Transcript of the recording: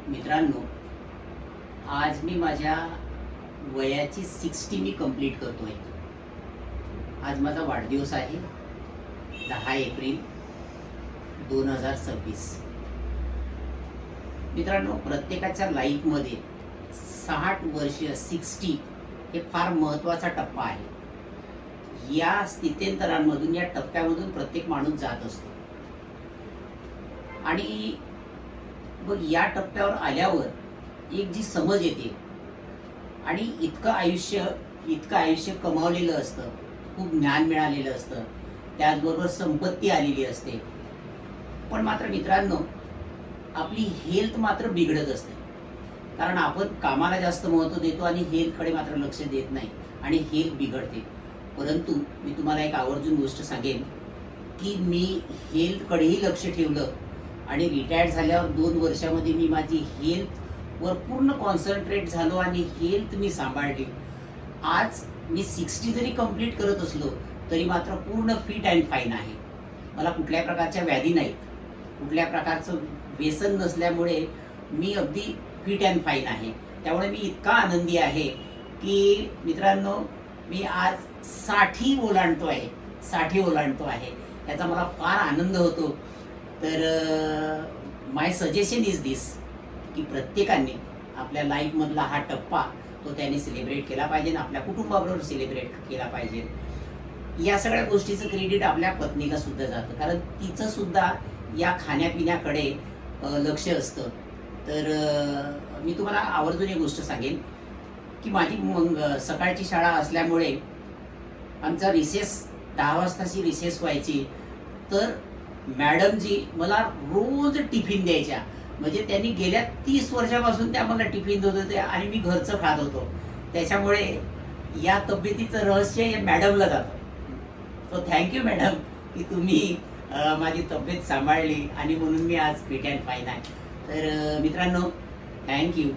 मित्रांनो, आज मी माझ्या वयाची 60 मी कंप्लीट करतोय. आज माझा वाढदिवस आहे 10 एप्रिल 2026. मित्रांनो, प्रत्येकाच्या लाईफमध्ये 60 वर्ष 60 हे फार महत्त्वाचा टप्पा आहे. या स्थित्यंतरांमधून, या टप्प्यामधून प्रत्येक माणूस जात असतो. आणि मग या टप्प्यावर आल्यावर एक जी समज येते, आणि इतकं आयुष्य कमावलेलं असतं, खूप ज्ञान मिळालेलं असतं, त्याचबरोबर संपत्ती आलेली असते, पण मात्र मित्रांनो आपली हेल्थ मात्र बिघडत असते. कारण आपण कामाला जास्त महत्त्व देतो आणि हेल्थकडे मात्र लक्ष देत नाही आणि हेल्थ बिघडते. परंतु मी तुम्हाला एक आवर्जून गोष्ट सांगेन की मी हेल्थकडेही लक्ष ठेवलं आणि रिटायर्ड झाल्यावर 2 वर्षामध्ये मी माझी हेल्थवर पूर्ण कॉन्सन्ट्रेट झालो आणि हेल्थ मी सांभाळली. आज मी 60 जरी कंप्लीट करत असलो तरी मात्र पूर्ण फिट अँड फाईन आहे. मला कुठल्याही प्रकारच्या व्याधी नाहीत, कुठल्या प्रकारचं व्यसन नसल्यामुळे मी अगदी फिट अँड फाईन आहे. त्यामुळे मी इतका आनंदी आहे की मित्रांनो, मी आज 60 ओलांडतो आहे. याचा मला फार आनंद होतो. तर माय सजेशन इज दिस की प्रत्येकाने आपल्या लाईफमधला हा टप्पा तो त्याने सेलिब्रेट केला पाहिजे आणि आपल्या कुटुंबाबरोबर सेलिब्रेट केला पाहिजे. या सगळ्या गोष्टीचं क्रेडिट आपल्या पत्नीला सुद्धा जातं, कारण तिचं सुद्धा या खाण्यापिण्याकडे लक्ष असतं. तर मी तुम्हाला आवर्जून एक गोष्ट सांगेन की माझी सकाळची शाळा असल्यामुळे आमचा रिसेस 10 वाजताची रिसेस व्हायची. तर मॅडम जी मला रोज टिफिन द्यायच्या. म्हणजे त्यांनी गेल्या 30 वर्षापासून त्या मला टिफिन देत होत्या आणि मी घरचं खात होतो. त्याच्यामुळे या तब्येतीचं रहस्य या मॅडमला जातं. सो थँक्यू मॅडम की तुम्ही माझी तब्येत सांभाळली आणि म्हणून मी आज फिट अँड फाईन आहे. तर मित्रांनो, थँक्यू.